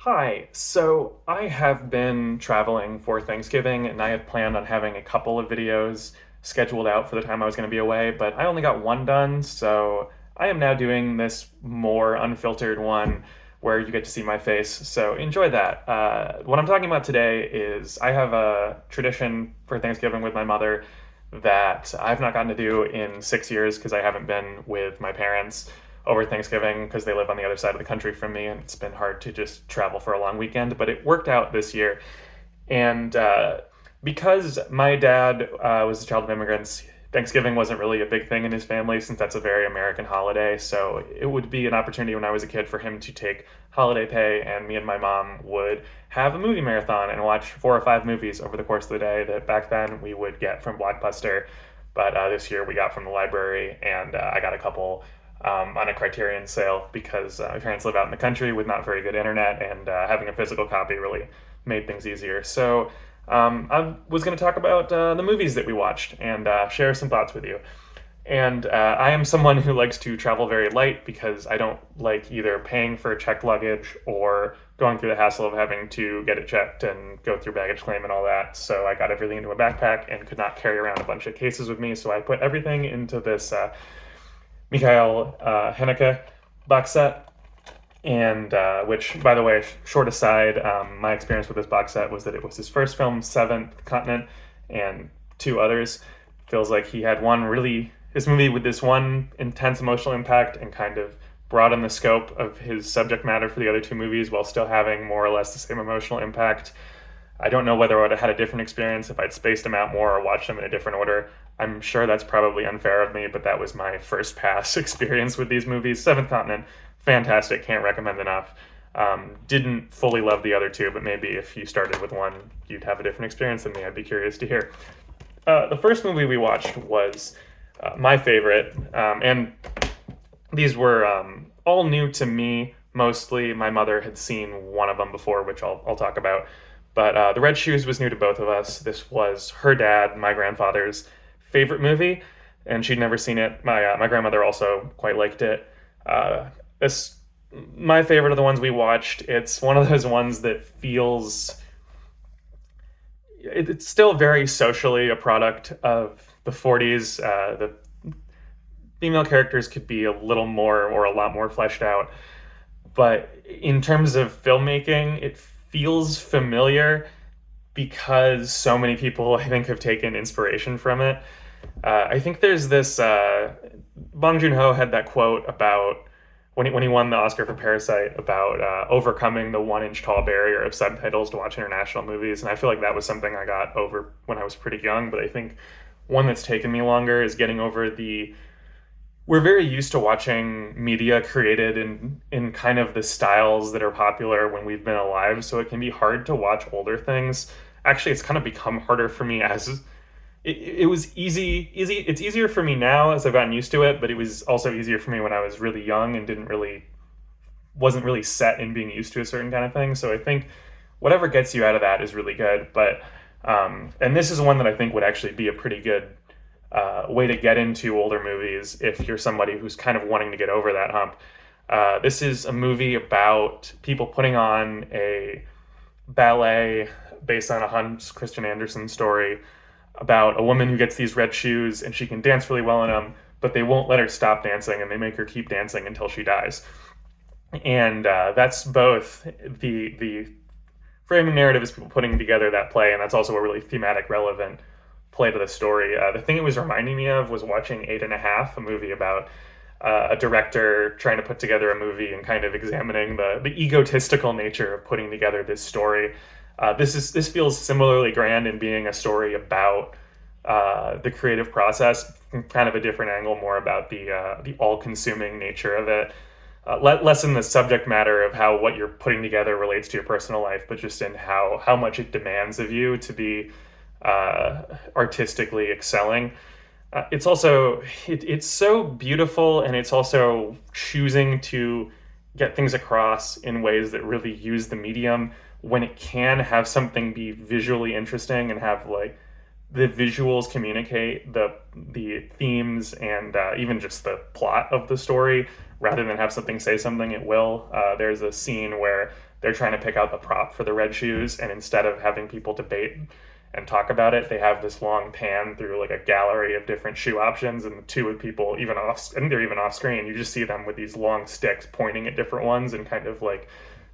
Hi, so I have been traveling for Thanksgiving and I had planned on having a couple of videos scheduled out for the time I was going to be away, but I only got one done, so I am now doing this more unfiltered one where you get to see my face, so enjoy that. What I'm talking about today is I have a tradition for Thanksgiving with my mother that I've not gotten to do in 6 years because I haven't been with my parents over Thanksgiving because they live on the other side of the country from me, and it's been hard to just travel for a long weekend. But it worked out this year, and because my dad was a child of immigrants, Thanksgiving wasn't really a big thing in his family since that's a very American holiday. So it would be an opportunity when I was a kid for him to take holiday pay, and me and my mom would have a movie marathon and watch 4 or 5 movies over the course of the day that back then we would get from Blockbuster. But this year we got from the library, and I got a couple on a Criterion sale because my parents live out in the country with not very good internet, and having a physical copy really made things easier. So I was going to talk about the movies that we watched and share some thoughts with you. And I am someone who likes to travel very light because I don't like either paying for checked luggage or going through the hassle of having to get it checked and go through baggage claim and all that. So I got everything into a backpack and could not carry around a bunch of cases with me. So I put everything into this Mikhail Haneke box set, and which, by the way, short aside, my experience with this box set was that it was his first film, Seventh Continent, and two others. Feels like he had this movie with this one intense emotional impact and kind of broadened the scope of his subject matter for the other two movies while still having more or less the same emotional impact. I don't know whether I would have had a different experience if I'd spaced them out more or watched them in a different order. I'm sure that's probably unfair of me, but that was my first pass experience with these movies. Seventh Continent, fantastic, can't recommend enough. Didn't fully love the other two, but maybe if you started with one, you'd have a different experience than me. I'd be curious to hear. The first movie we watched was my favorite, and these were all new to me, mostly. My mother had seen one of them before, which I'll talk about. But The Red Shoes was new to both of us. This was her dad, my grandfather's favorite movie, and she'd never seen it. My grandmother also quite liked it. This my favorite of the ones we watched. It's one of those ones that feels it's still very socially a product of the 40s. The female characters could be a little more or a lot more fleshed out, but in terms of filmmaking, it feels familiar because so many people, I think, have taken inspiration from it. I think there's this Bong Joon-ho had that quote about when he won the Oscar for Parasite about overcoming the 1 inch tall barrier of subtitles to watch international movies, and I feel like that was something I got over when I was pretty young. But I think one that's taken me longer is getting over the we're very used to watching media created in kind of the styles that are popular when we've been alive, so it can be hard to watch older things. Actually, it's kind of become harder for me as it was easy. It's easier for me now as I've gotten used to it, but it was also easier for me when I was really young and wasn't really set in being used to a certain kind of thing. So I think whatever gets you out of that is really good. But and this is one that I think would actually be a pretty good way to get into older movies if you're somebody who's kind of wanting to get over that hump. This is a movie about people putting on a ballet based on a Hans Christian Andersen story about a woman who gets these red shoes and she can dance really well in them, but they won't let her stop dancing and they make her keep dancing until she dies. And that's both the framing narrative is people putting together that play, and that's also a really thematic, relevant play to the story. The thing it was reminding me of was watching Eight and a Half, a movie about a director trying to put together a movie and kind of examining the egotistical nature of putting together this story. This feels similarly grand in being a story about the creative process, from kind of a different angle, more about the all-consuming nature of it. Less in the subject matter of how what you're putting together relates to your personal life, but just in how much it demands of you to be artistically excelling. It's also it's so beautiful, and it's also choosing to get things across in ways that really use the medium when it can have something be visually interesting and have like the visuals communicate the themes and even just the plot of the story rather than have something say something. It will. There's a scene where they're trying to pick out the prop for the red shoes, and instead of having people debate and talk about it, they have this long pan through like a gallery of different shoe options, and the two of people even off, I think they're even off screen. You just see them with these long sticks pointing at different ones, and kind of like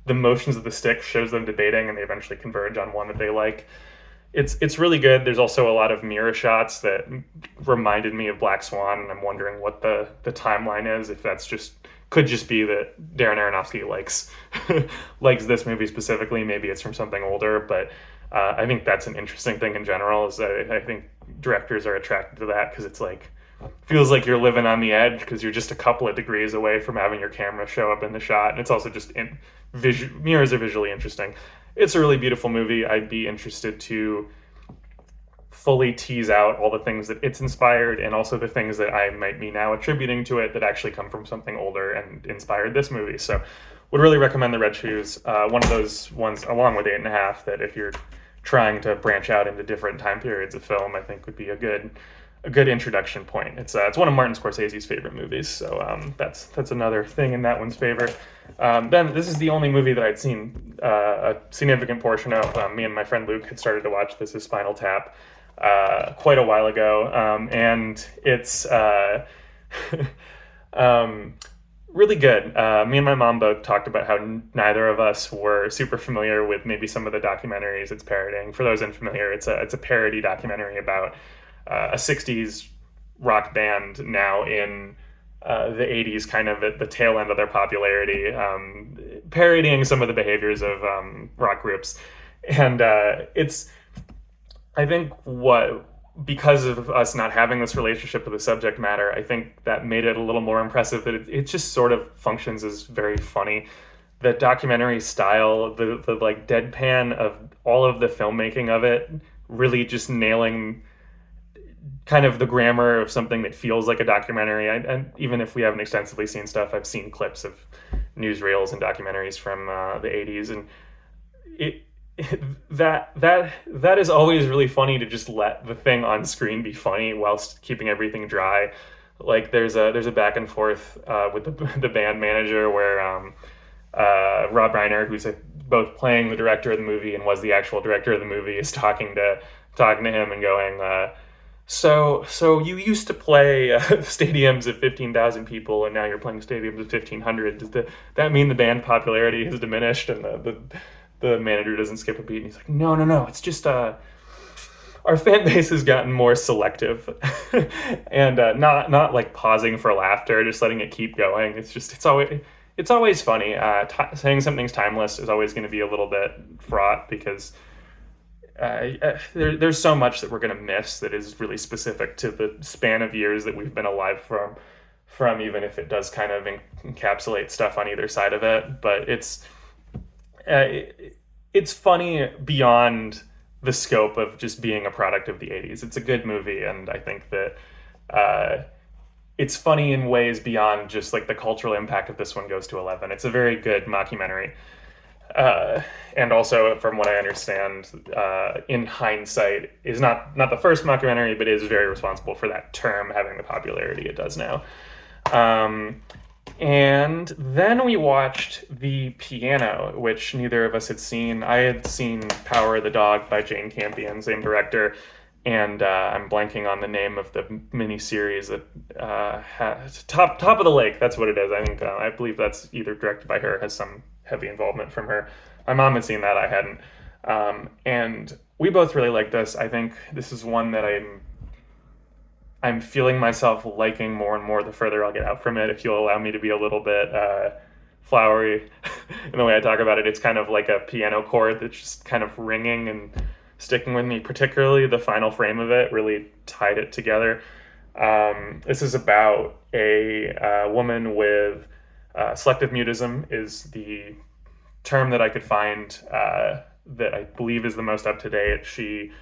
the motions of the stick shows them debating, and they eventually converge on one that they like. It's really good. There's also a lot of mirror shots that reminded me of Black Swan, and I'm wondering what the timeline is. If that's just could just be that Darren Aronofsky likes this movie specifically. Maybe it's from something older, but I think that's an interesting thing in general. Is that I think directors are attracted to that because it's like feels like you're living on the edge because you're just a couple of degrees away from having your camera show up in the shot, and it's also just mirrors are visually interesting. It's a really beautiful movie. I'd be interested to fully tease out all the things that it's inspired and also the things that I might be now attributing to it that actually come from something older and inspired this movie. So would really recommend The Red Shoes. One of those ones, along with 8.5, that if you're trying to branch out into different time periods of film, I think would be a good introduction point. It's one of Martin Scorsese's favorite movies, so that's another thing in that one's favor. Then this is the only movie that I'd seen a significant portion of. Me and my friend Luke had started to watch this as Spinal Tap quite a while ago, and it's really good. Me and my mom both talked about how neither of us were super familiar with maybe some of the documentaries it's parodying. For those unfamiliar, it's a parody documentary about a 60s rock band now in the 80s, kind of at the tail end of their popularity, parodying some of the behaviors of rock groups. And it's, I think, because of us not having this relationship with the subject matter, I think that made it a little more impressive that it just sort of functions as very funny. The documentary style, the like deadpan of all of the filmmaking of it, really just nailing kind of the grammar of something that feels like a documentary. And even if we haven't extensively seen stuff, I've seen clips of newsreels and documentaries from the 80s, and that is always really funny to just let the thing on screen be funny whilst keeping everything dry. Like there's a back and forth with the band manager where Rob Reiner, who's both playing the director of the movie and was the actual director of the movie, is talking to him and going, So you used to play stadiums of 15,000 people, and now you're playing stadiums of 1,500. Does that mean the band popularity has diminished? And the manager doesn't skip a beat, and he's like, no, it's just our fan base has gotten more selective, and not like pausing for laughter, just letting it keep going. It's always funny. Saying something's timeless is always going to be a little bit fraught because there's so much that we're going to miss that is really specific to the span of years that we've been alive from, even if it does kind of encapsulate stuff on either side of it. But it's funny beyond the scope of just being a product of the 80s. It's a good movie, and I think that it's funny in ways beyond just like the cultural impact of this one goes to 11. It's a very good mockumentary. And also, from what I understand, in hindsight, is not the first mockumentary, but is very responsible for that term having the popularity it does now. And then we watched The Piano, which neither of us had seen. I had seen Power of the Dog by Jane Campion, same director, and I'm blanking on the name of the miniseries that Top of the Lake. That's what it is. I think I believe that's either directed by her, has some heavy involvement from her. My mom had seen that, I hadn't, and we both really liked this. I think this is one that I'm feeling myself liking more and more the further I'll get out from it. If you'll allow me to be a little bit flowery in the way I talk about it, it's kind of like a piano chord that's just kind of ringing and sticking with me. Particularly the final frame of it really tied it together. This is about a woman with selective mutism is the term that I could find that I believe is the most up to date. She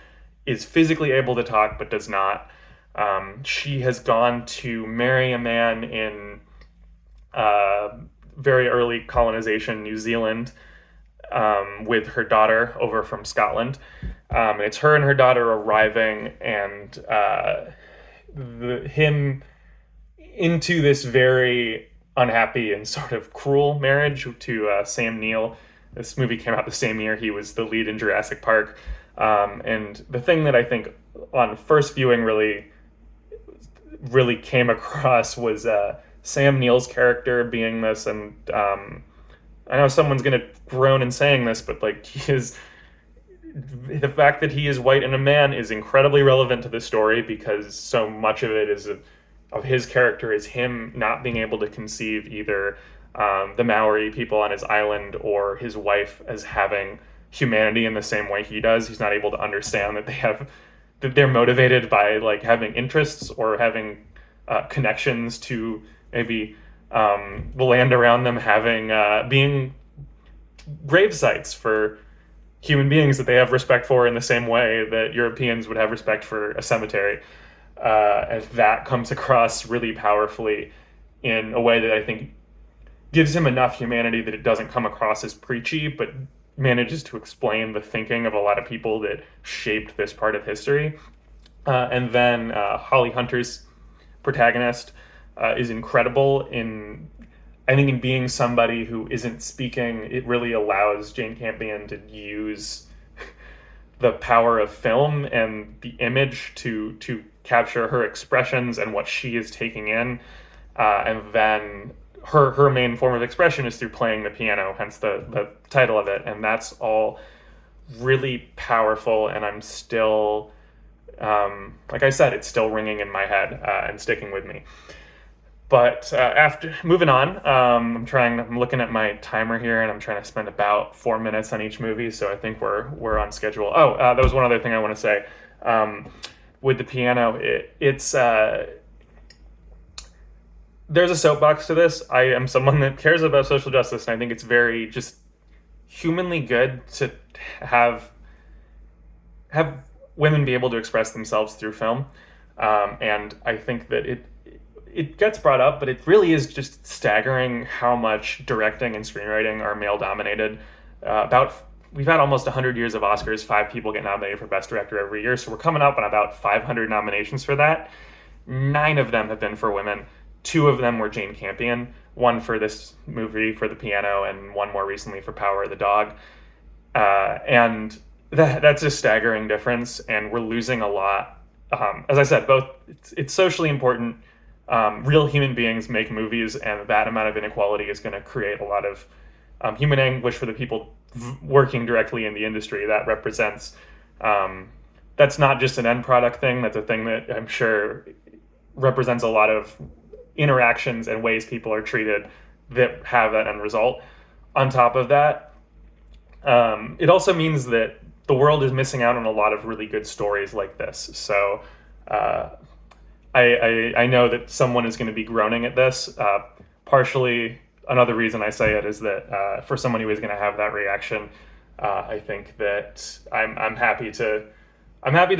is physically able to talk but does not. She has gone to marry a man in very early colonization New Zealand with her daughter over from Scotland. It's her and her daughter arriving, and him into this very unhappy and sort of cruel marriage to Sam Neill, This movie came out the same year he was the lead in Jurassic Park. And the thing that I think on first viewing really came across was Sam Neill's character being this, and I know someone's gonna groan in saying this, but like the fact that he is white and a man is incredibly relevant to the story, because so much of it is of his character is him not being able to conceive either the Maori people on his island or his wife as having humanity in the same way he does. He's not able to understand that they're motivated by like having interests or having connections to maybe the land around them having being grave sites for human beings that they have respect for in the same way that Europeans would have respect for a cemetery. And that comes across really powerfully in a way that I think gives him enough humanity that it doesn't come across as preachy, but manages to explain the thinking of a lot of people that shaped this part of history. And then Holly Hunter's protagonist is incredible I think in being somebody who isn't speaking. It really allows Jane Campion to use the power of film and the image to capture her expressions and what she is taking in. And then her main form of expression is through playing the piano, hence the title of it. And that's all really powerful. And I'm still, like I said, it's still ringing in my head and sticking with me. But after moving on, I'm looking at my timer here, and I'm trying to spend about 4 minutes on each movie. So I think we're on schedule. Oh, that was one other thing I want to say. With the piano, it's there's a soapbox to this. I am someone that cares about social justice, and I think it's very just humanly good to have women be able to express themselves through film. And I think that it gets brought up, but it really is just staggering how much directing and screenwriting are male dominated. We've had almost 100 years of Oscars. 5 people get nominated for Best Director every year, so we're coming up on about 500 nominations for that. 9 of them have been for women. 2 of them were Jane Campion. 1 for this movie for the piano, and 1 more recently for Power of the Dog. And that's a staggering difference, and we're losing a lot. As I said, both it's socially important. Real human beings make movies, and that amount of inequality is going to create a lot of human anguish for the people working directly in the industry. That represents, that's not just an end product thing, that's a thing that I'm sure represents a lot of interactions and ways people are treated that have that end result. On top of that, it also means that the world is missing out on a lot of really good stories like this. So I know that someone is going to be groaning at this. Partially, another reason I say it is that for someone who is going to have that reaction, I think that I'm happy to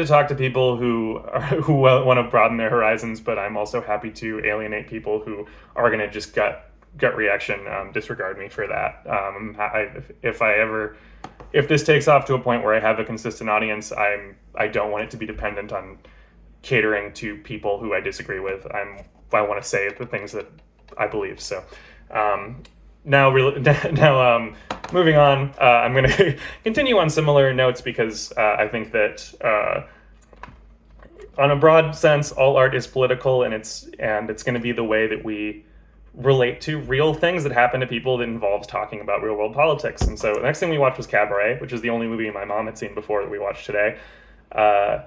talk to people who want to broaden their horizons, but I'm also happy to alienate people who are going to just gut reaction disregard me for that. If this takes off to a point where I have a consistent audience, I don't want it to be dependent on catering to people who I disagree with. I want to say the things that I believe. So now moving on, I'm going to continue on similar notes, because I think that on a broad sense, all art is political, and it's going to be the way that we relate to real things that happen to people that involves talking about real world politics. And so the next thing we watched was Cabaret, which is the only movie my mom had seen before that we watched today. I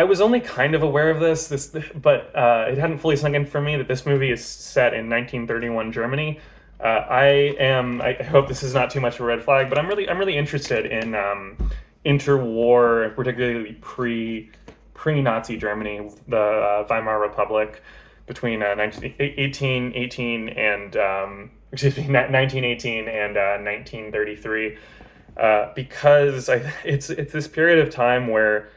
was only kind of aware of this, but it hadn't fully sunk in for me that this movie is set in 1931 Germany. I hope this is not too much of a red flag, but I'm really interested in interwar, particularly pre-Nazi Germany, the Weimar Republic, between 1918 and 1918 and 1933, because it's this period of time where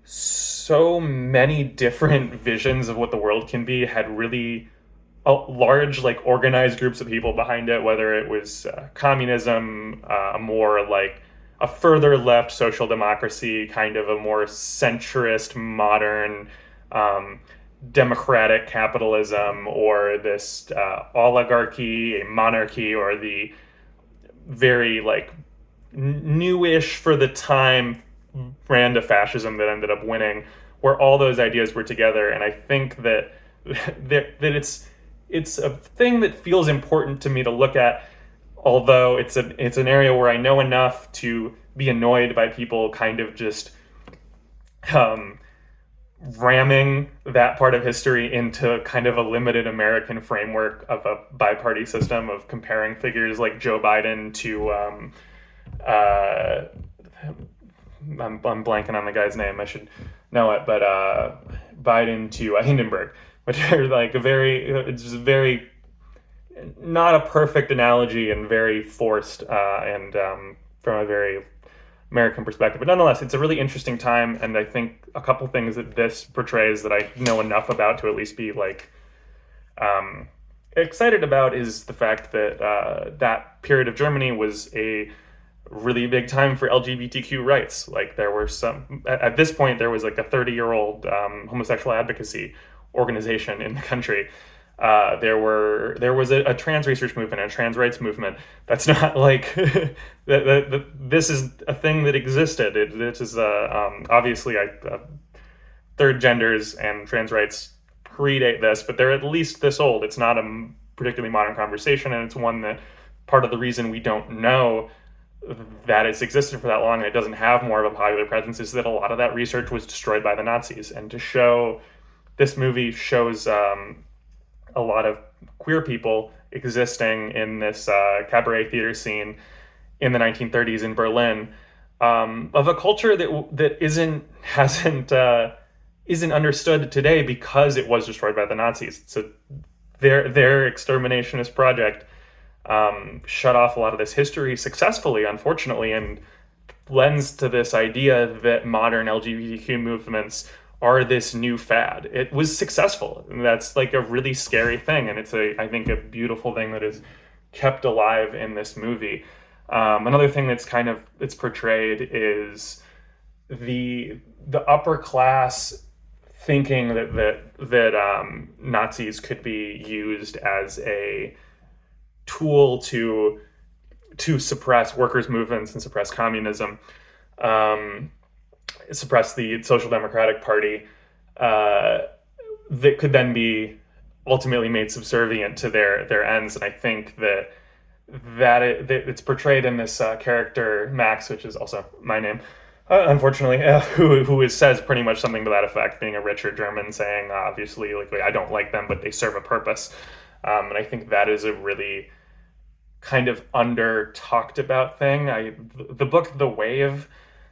so many different visions of what the world can be had really large, like, organized groups of people behind it, whether it was communism, more like a further left social democracy, kind of a more centrist, modern, democratic capitalism, or this oligarchy, a monarchy, or the very, like, newish for the time brand of fascism that ended up winning, where all those ideas were together. And I think that it's a thing that feels important to me to look at, although it's an area where I know enough to be annoyed by people kind of just um, ramming that part of history into kind of a limited American framework of a bi-party system of comparing figures like Joe Biden to uh, I'm blanking on the guy's name. I should know it, but Biden to Hindenburg, which are like it's very not a perfect analogy and very forced and from a very American perspective. But nonetheless, it's a really interesting time, and I think a couple things that this portrays that I know enough about to at least be like excited about is the fact that that period of Germany was a really big time for LGBTQ rights. Like there were some at this point there was like a 30-year-old homosexual advocacy organization in the country. There was a trans research movement and a trans rights movement. That's not like this is a thing that existed. It is obviously third genders and trans rights predate this, but they're at least this old. It's not a particularly modern conversation, and it's one that part of the reason we don't know that it's existed for that long and it doesn't have more of a popular presence is that a lot of that research was destroyed by the Nazis. And to show this movie shows a lot of queer people existing in this cabaret theater scene in the 1930s in Berlin, of a culture that isn't understood today because it was destroyed by the Nazis. So their exterminationist project shut off a lot of this history successfully, unfortunately, and lends to this idea that modern LGBTQ movements are this new fad. It was successful, and that's like a really scary thing, and it's I think a beautiful thing that is kept alive in this movie. Another thing it's portrayed is the upper class thinking that Nazis could be used as a tool to suppress workers' movements and suppress communism, suppress the Social Democratic Party, that could then be ultimately made subservient to their ends. And I think that it's portrayed in this character Max, which is also my name, unfortunately, who says pretty much something to that effect, being a richer German, saying obviously like I don't like them, but they serve a purpose. And I think that is a really kind of under talked about thing. The book The Wave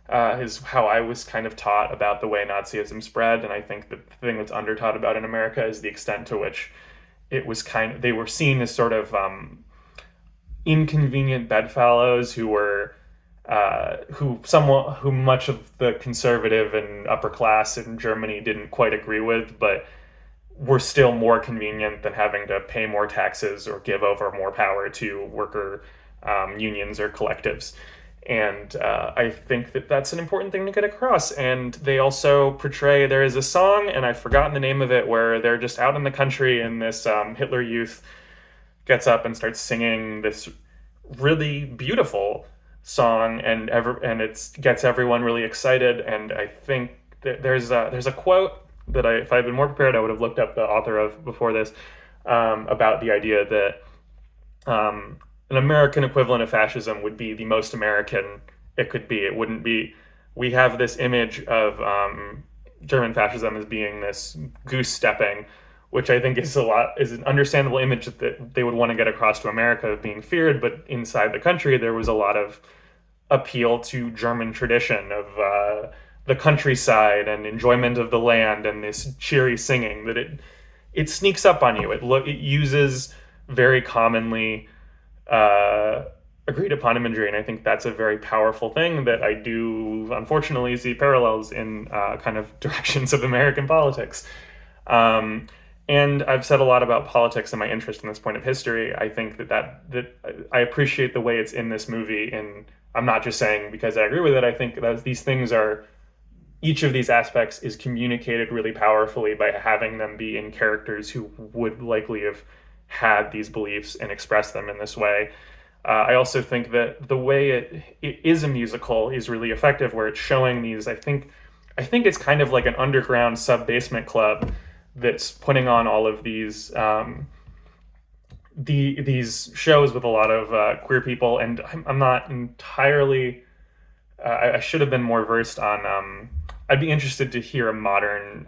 is how I was kind of taught about the way Nazism spread, and I think the thing that's under taught about in America is the extent to which it was they were seen as sort of inconvenient bedfellows who were who much of the conservative and upper class in Germany didn't quite agree with, but were still more convenient than having to pay more taxes or give over more power to worker unions or collectives. And I think that that's an important thing to get across. And they also portray, there is a song, and I've forgotten the name of it, where they're just out in the country and this Hitler Youth gets up and starts singing this really beautiful song, and it gets everyone really excited. And I think that there's a quote that if I had been more prepared, I would have looked up the author of before this, about the idea that an American equivalent of fascism would be the most American it could be. It wouldn't be, we have this image of German fascism as being this goose stepping, which I think is an understandable image that they would want to get across to America of being feared, but inside the country there was a lot of appeal to German tradition of the countryside and enjoyment of the land and this cheery singing that it sneaks up on you. It uses very commonly agreed upon imagery, and I think that's a very powerful thing that I do unfortunately see parallels in kind of directions of American politics. And I've said a lot about politics and my interest in this point of history. I think that I appreciate the way it's in this movie, and I'm not just saying because I agree with it. I think that these things each of these aspects is communicated really powerfully by having them be in characters who would likely have had these beliefs and expressed them in this way. I also think that the way it is a musical is really effective, where it's showing these. I think it's kind of like an underground sub basement club that's putting on all of these shows with a lot of queer people, and I'm not entirely. I should have been more versed on. I'd be interested to hear a modern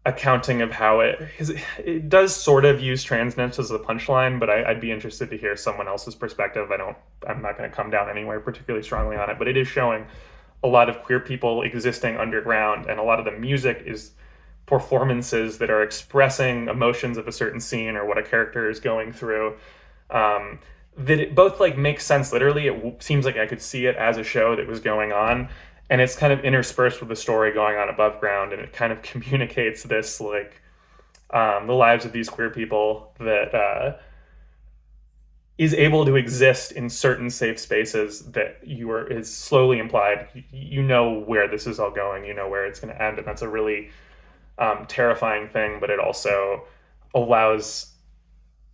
accounting of how it does sort of use transness as a punchline, but I'd be interested to hear someone else's perspective. I'm not going to come down anywhere particularly strongly on it, but it is showing a lot of queer people existing underground, and a lot of the music is performances that are expressing emotions of a certain scene or what a character is going through. That it both like makes sense literally. It seems like I could see it as a show that was going on, and it's kind of interspersed with the story going on above ground, and it kind of communicates this like the lives of these queer people that is able to exist in certain safe spaces that you are is slowly implied. You know where this is all going. You know where it's going to end, and that's a really terrifying thing. But it also allows.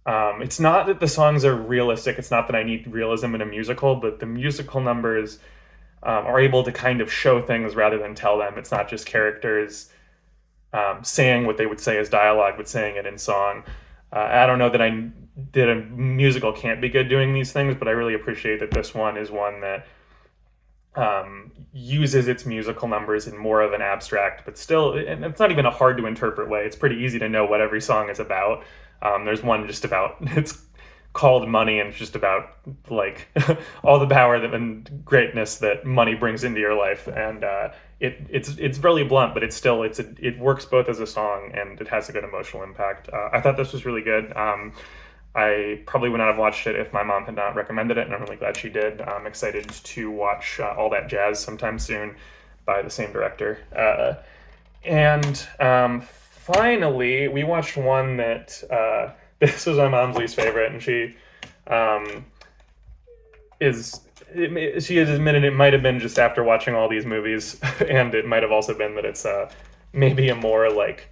It's not that the songs are realistic. It's not that I need realism in a musical, but the musical numbers are able to kind of show things rather than tell them. It's not just characters saying what they would say as dialogue, but saying it in song. I don't know that a musical can't be good doing these things, but I really appreciate that this one is one that uses its musical numbers in more of an abstract, but still, and it's not even a hard to interpret way. It's pretty easy to know what every song is about. There's one just about it's called Money, and it's just about like all the power and greatness that money brings into your life, and it's really blunt, but it works both as a song and it has a good emotional impact. I thought this was really good. I probably would not have watched it if my mom had not recommended it, and I'm really glad she did. I'm excited to watch All That Jazz sometime soon by the same director. And finally, we watched one that this was my mom's least favorite, and she she has admitted it might have been just after watching all these movies, and it might have also been that it's maybe a more like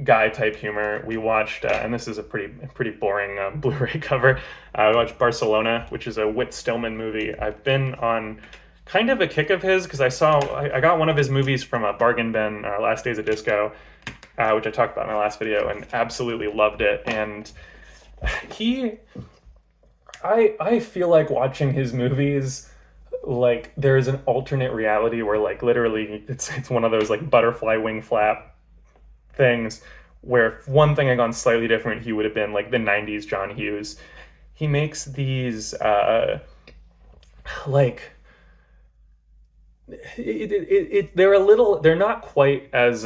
guy type humor. We watched, and this is a pretty boring Blu-ray cover. We watched Barcelona, which is a Whit Stillman movie. I've been on kind of a kick of his because I got one of his movies from a bargain bin, Last Days of Disco, which I talked about in my last video, and absolutely loved it. And I feel like watching his movies, like there's an alternate reality where like literally it's one of those like butterfly wing flap things where if one thing had gone slightly different, he would have been like the 90s John Hughes. He makes these like they're not quite as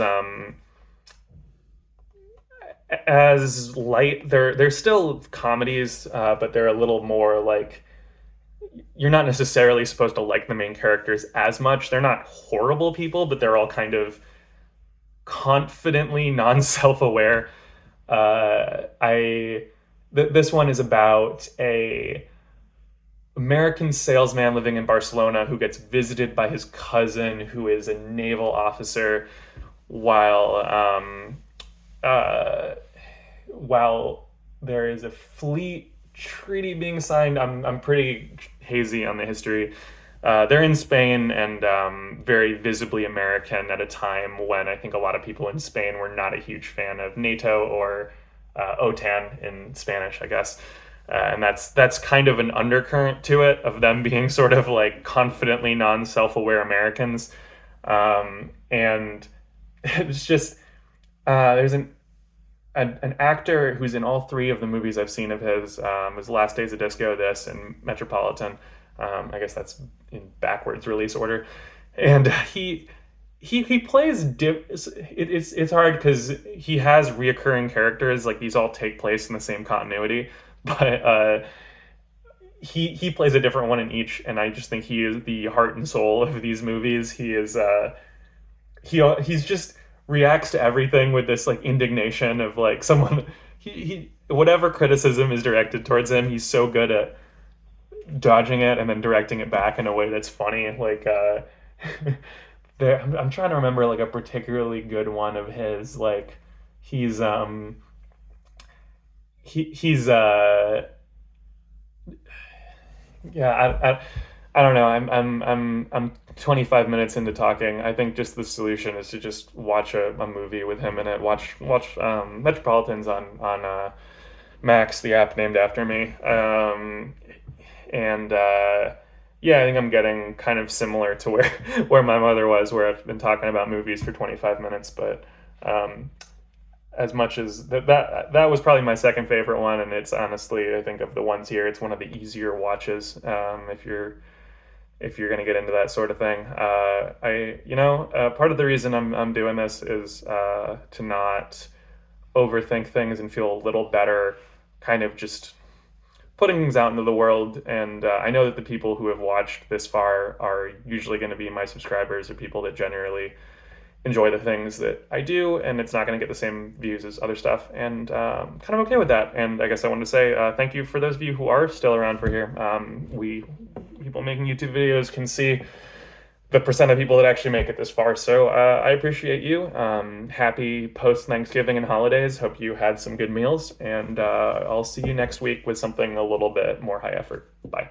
light. They're still comedies, but they're a little more like you're not necessarily supposed to like the main characters as much. They're not horrible people, but they're all kind of confidently non-self-aware. This one is about a American salesman living in Barcelona who gets visited by his cousin, who is a naval officer, while there is a fleet treaty being signed. I'm pretty hazy on the history. They're in Spain and very visibly American at a time when I think a lot of people in Spain were not a huge fan of NATO or OTAN in Spanish, I guess. And that's kind of an undercurrent to it of them being sort of like confidently non-self-aware Americans. And it's just there's an actor who's in all three of the movies I've seen of his. Was Last Days of Disco, this, and Metropolitan. I guess that's in backwards release order, and he plays it's hard because he has reoccurring characters, like these all take place in the same continuity, but he plays a different one in each, and I just think he is the heart and soul of these movies. He's just reacts to everything with this like indignation of like someone he whatever criticism is directed towards him, he's so good at dodging it and then directing it back in a way that's funny. Like I'm trying to remember like a particularly good one of his. Like he's Yeah, I don't know. I'm 25 minutes into talking. I think just the solution is to just watch a movie with him in it. Watch Metropolitans on Max, the app named after me. And yeah, I think I'm getting kind of similar to where where my mother was, where I've been talking about movies for 25 minutes. But um, as much as that was probably my second favorite one, and it's honestly, I think of the ones here, it's one of the easier watches if you're going to get into that sort of thing. Part of the reason I'm doing this is to not overthink things and feel a little better, kind of just putting things out into the world. And I know that the people who have watched this far are usually going to be my subscribers or people that generally enjoy the things that I do, and it's not going to get the same views as other stuff, and kind of okay with that. And I guess I wanted to say thank you for those of you who are still around for here. We people making YouTube videos can see the percent of people that actually make it this far, so I appreciate you. Happy post Thanksgiving and holidays. Hope you had some good meals, and I'll see you next week with something a little bit more high effort. Bye.